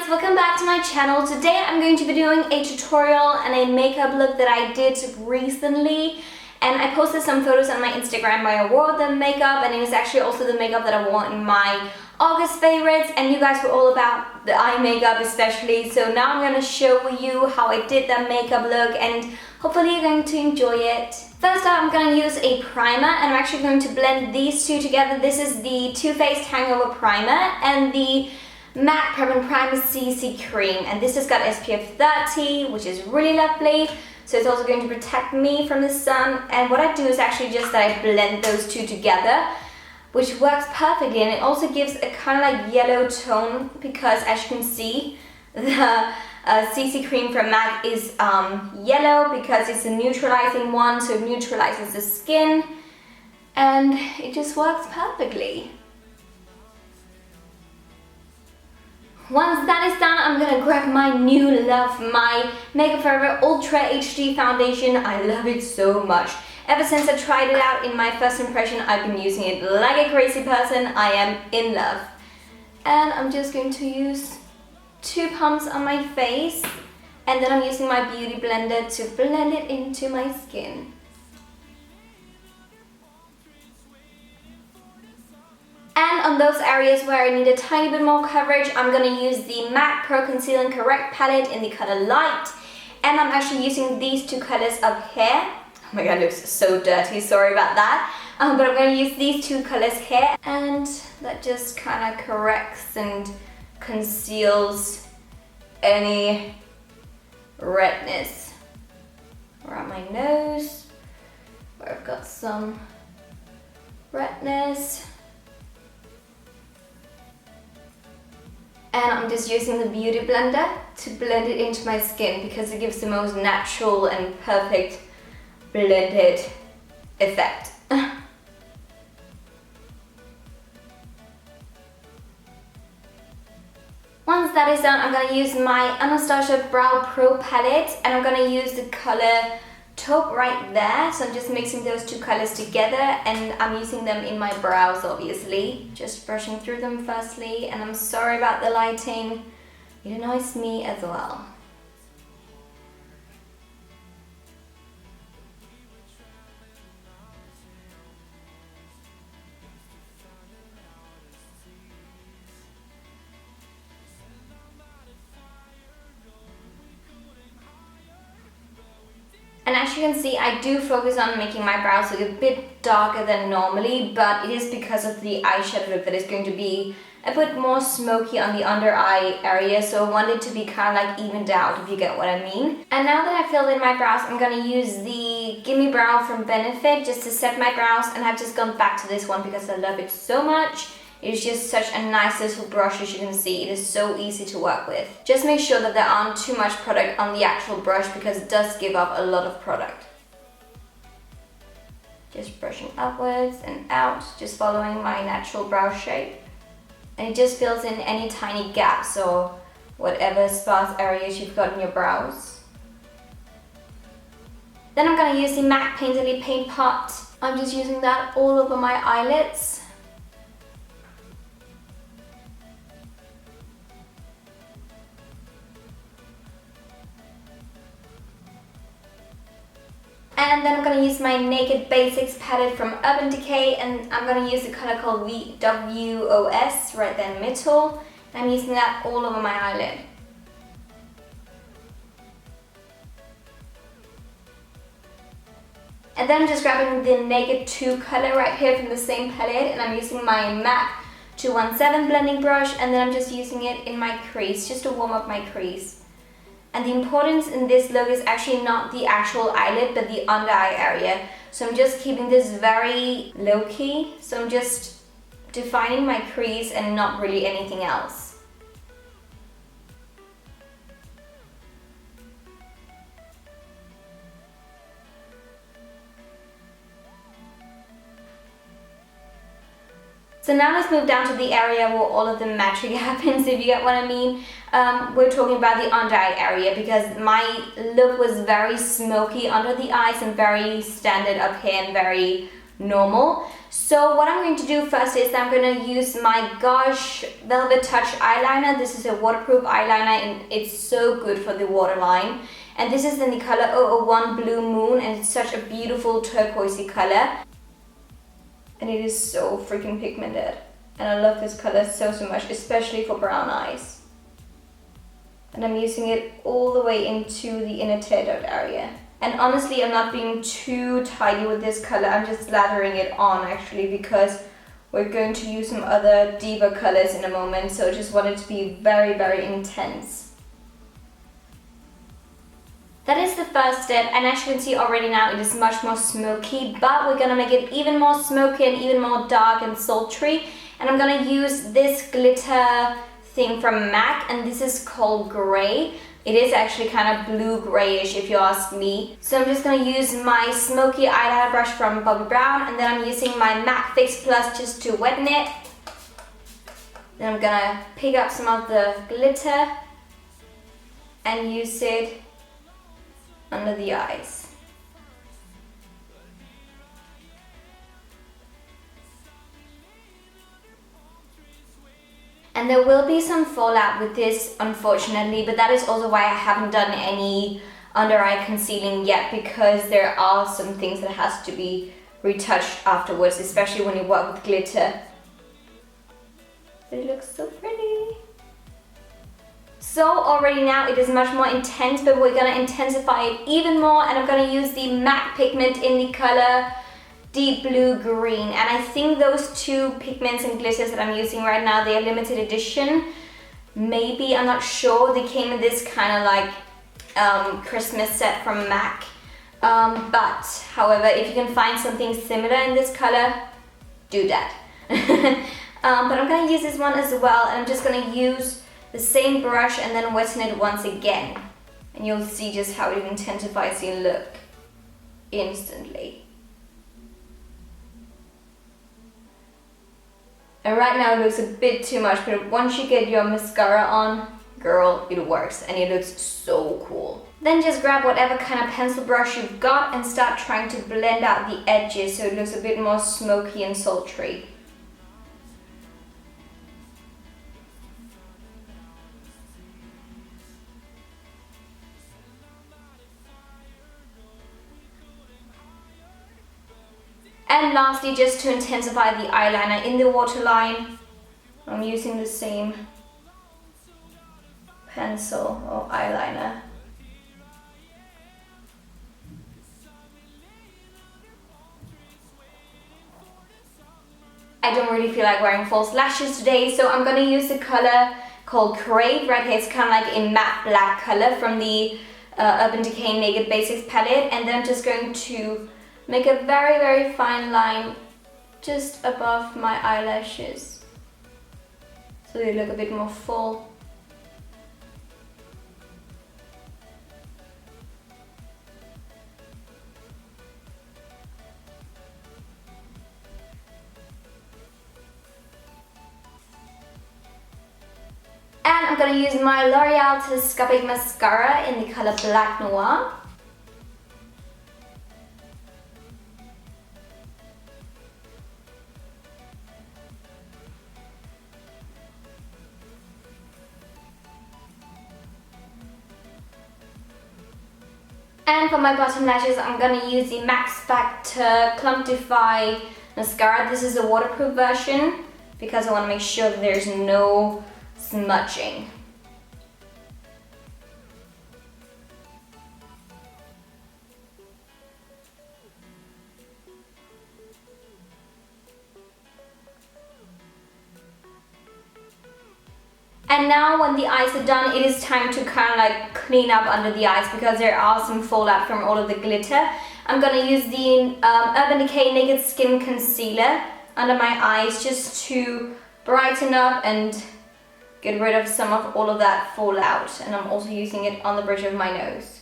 guys, welcome back to my channel. Today I'm going to be doing a tutorial and a makeup look that I did recently, and I posted some photos on my Instagram where I wore the makeup, and it was actually also the makeup that I wore in my August favorites, and you guys were all about the eye makeup especially. So now I'm going to show you how I did that makeup look, and hopefully you're going to enjoy it. First up, I'm going to use a primer, and I'm actually going to blend these two together. This is the Too Faced Hangover Primer and the MAC Prep+Prime CC Cream, and this has got SPF 30, which is really lovely. So it's also going to protect me from the sun. And what I do is actually just that I blend those two together, which works perfectly, and it also gives a kind of like yellow tone because, as you can see, the CC cream from MAC is yellow because it's a neutralizing one, so it neutralizes the skin, and it just works perfectly. Once that is done, I'm gonna grab my new love, my Makeup Forever Ultra HD foundation. I love it so much. Ever since I tried it out in my first impression, I've been using it like a crazy person. I am in love. And I'm just going to use 2 pumps on my face, and then I'm using my beauty blender to blend it into my skin. And on those areas where I need a tiny bit more coverage, I'm going to use the MAC Pro Conceal and Correct palette in the color Light. And I'm actually using these 2 colors up here. Oh my god, it looks so dirty, sorry about that. But I'm going to use these 2 colors here, and that just kind of corrects and conceals any redness around my nose, where I've got some redness. And I'm just using the beauty blender to blend it into my skin because it gives the most natural and perfect blended effect. Once that is done, I'm going to use my Anastasia Brow Pro palette, and I'm going to use the color Taupe right there. So I'm just mixing those 2 colors together, and I'm using them in my brows, obviously. Just brushing through them firstly, and I'm sorry about the lighting. It annoys me as well. And as you can see, I do focus on making my brows look a bit darker than normally, but it is because of the eyeshadow look that is going to be a bit more smoky on the under eye area, so I want it to be kind of like evened out, if you get what I mean. And now that I've filled in my brows, I'm going to use the Gimme Brow from Benefit just to set my brows, and I've just gone back to this one because I love it so much. It's just such a nice little brush, as you can see. It is so easy to work with. Just make sure that there aren't too much product on the actual brush because it does give up a lot of product. Just brushing upwards and out, just following my natural brow shape. And it just fills in any tiny gaps or whatever sparse areas you've got in your brows. Then I'm going to use the MAC Painterly Paint Pot. I'm just using that all over my eyelids. And then I'm going to use my Naked Basics palette from Urban Decay, and I'm going to use the color called WOS right there in the middle. And I'm using that all over my eyelid. And then I'm just grabbing the Naked 2 color right here from the same palette, and I'm using my MAC 217 blending brush, and then I'm just using it in my crease just to warm up my crease. And the importance in this look is actually not the actual eyelid, but the under eye area. So I'm just keeping this very low key. So I'm just defining my crease and not really anything else. So now let's move down to the area where all of the magic happens, if you get what I mean. We're talking about the under eye area because my look was very smoky under the eyes and very standard up here and very normal. So what I'm going to do first is that I'm going to use my Gosh Velvet Touch eyeliner. This is a waterproof eyeliner and it's so good for the waterline. And this is in the color 001 Blue Moon, and it's such a beautiful turquoisey color. And it is so freaking pigmented. And I love this color so much, especially for brown eyes. And I'm using it all the way into the inner tear duct area. And honestly, I'm not being too tidy with this color. I'm just lathering it on actually, because we're going to use some other deeper colors in a moment. So I just want it to be very, very intense. That is the first step, and as you can see already now, it is much more smoky, but we're gonna make it even more smoky and even more dark and sultry. And I'm gonna use this glitter thing from MAC, and this is called Gray. It is actually kind of blue-grayish if you ask me. So I'm just gonna use my smoky eyeliner brush from Bobbi Brown, and then I'm using my MAC Fix Plus just to weten it. Then I'm gonna pick up some of the glitter and use it under the eyes. And there will be some fallout with this, unfortunately, but that is also why I haven't done any under eye concealing yet, because there are some things that has to be retouched afterwards, especially when you work with glitter. But it looks so pretty. So already now it is much more intense, but we're gonna intensify it even more, and I'm gonna use the MAC pigment in the color Deep Blue Green. And I think those two pigments and glitters that I'm using right now, they are limited edition. Maybe, I'm not sure. They came in this kind of like Christmas set from MAC. But however, if you can find something similar in this color, do that. But I'm gonna use this one as well, and I'm just gonna use the same brush and then wetten it once again. And you'll see just how it intensifies the look instantly. And right now it looks a bit too much, but once you get your mascara on, girl, it works and it looks so cool. Then just grab whatever kind of pencil brush you've got and start trying to blend out the edges so it looks a bit more smoky and sultry. And lastly, just to intensify the eyeliner in the waterline, I'm using the same pencil or eyeliner. I don't really feel like wearing false lashes today, so I'm gonna use the color called Crave right here. It's kind of like a matte black color from the Urban Decay Naked Basics palette, and then I'm just going to make a very, very fine line just above my eyelashes so they look a bit more full. And I'm gonna use my L'Oreal Telescopic Mascara in the color Black Noir. And for my bottom lashes, I'm gonna use the Max Factor Clump Defy Mascara. This is a waterproof version because I wanna make sure that there's no smudging. And now when the eyes are done, it is time to kind of like clean up under the eyes because there are some fallout from all of the glitter. I'm gonna use the Urban Decay Naked Skin Concealer under my eyes just to brighten up and get rid of some of all of that fallout. And I'm also using it on the bridge of my nose.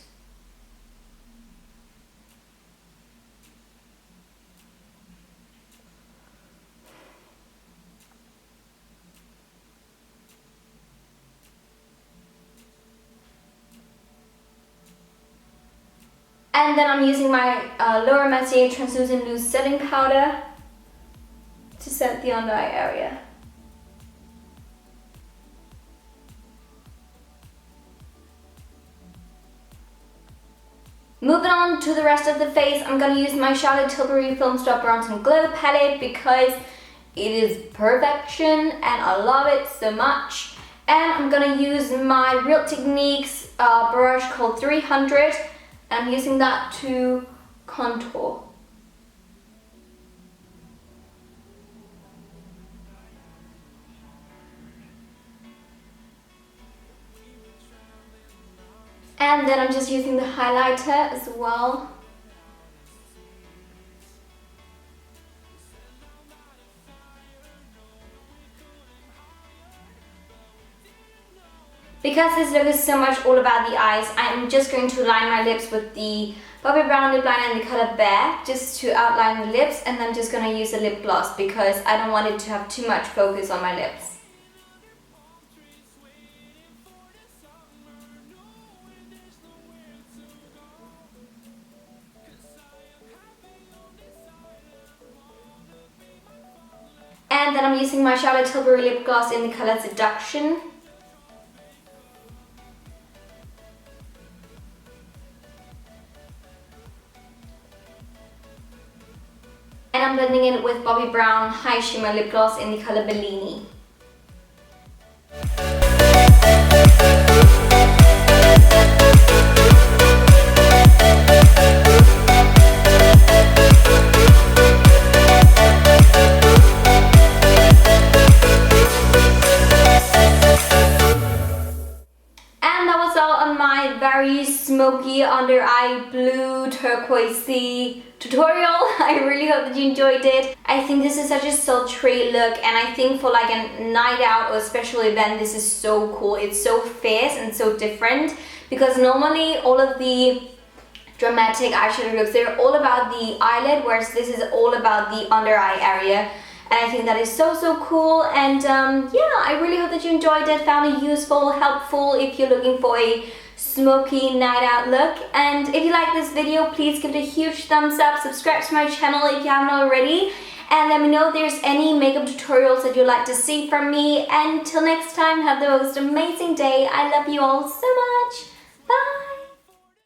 And then I'm using my Lower Mercier Translucent Loose Setting Powder to set the under eye area. Moving on to the rest of the face, I'm going to use my Charlotte Tilbury Film Stop Bronze and Glow palette because it is perfection and I love it so much. And I'm going to use my Real Techniques brush called 300, and I'm using that to contour. And then I'm just using the highlighter as well. Because this look is so much all about the eyes, I'm just going to line my lips with the Bobbi Brown lip liner in the color Bear, just to outline the lips, and I'm just going to use a lip gloss because I don't want it to have too much focus on my lips. And then I'm using my Charlotte Tilbury lip gloss in the color Seduction. And I'm blending it with Bobbi Brown High Shimmer Lip Gloss in the color Bellini. Very smoky under eye blue turquoisey tutorial. I really hope that you enjoyed it. I think this is such a sultry look, and I think for like a night out or a special event, this is so cool. It's so fierce and so different, because normally all of the dramatic eyeshadow looks, they're all about the eyelid, whereas this is all about the under eye area. And I think that is so cool. And yeah, I really hope that you enjoyed it, found it useful, helpful if you're looking for a smoky night out look. And if you like this video, please give it a huge thumbs up, subscribe to my channel if you haven't already, and let me know if there's any makeup tutorials that you'd like to see from me. And until next time, have the most amazing day. I love you all so much.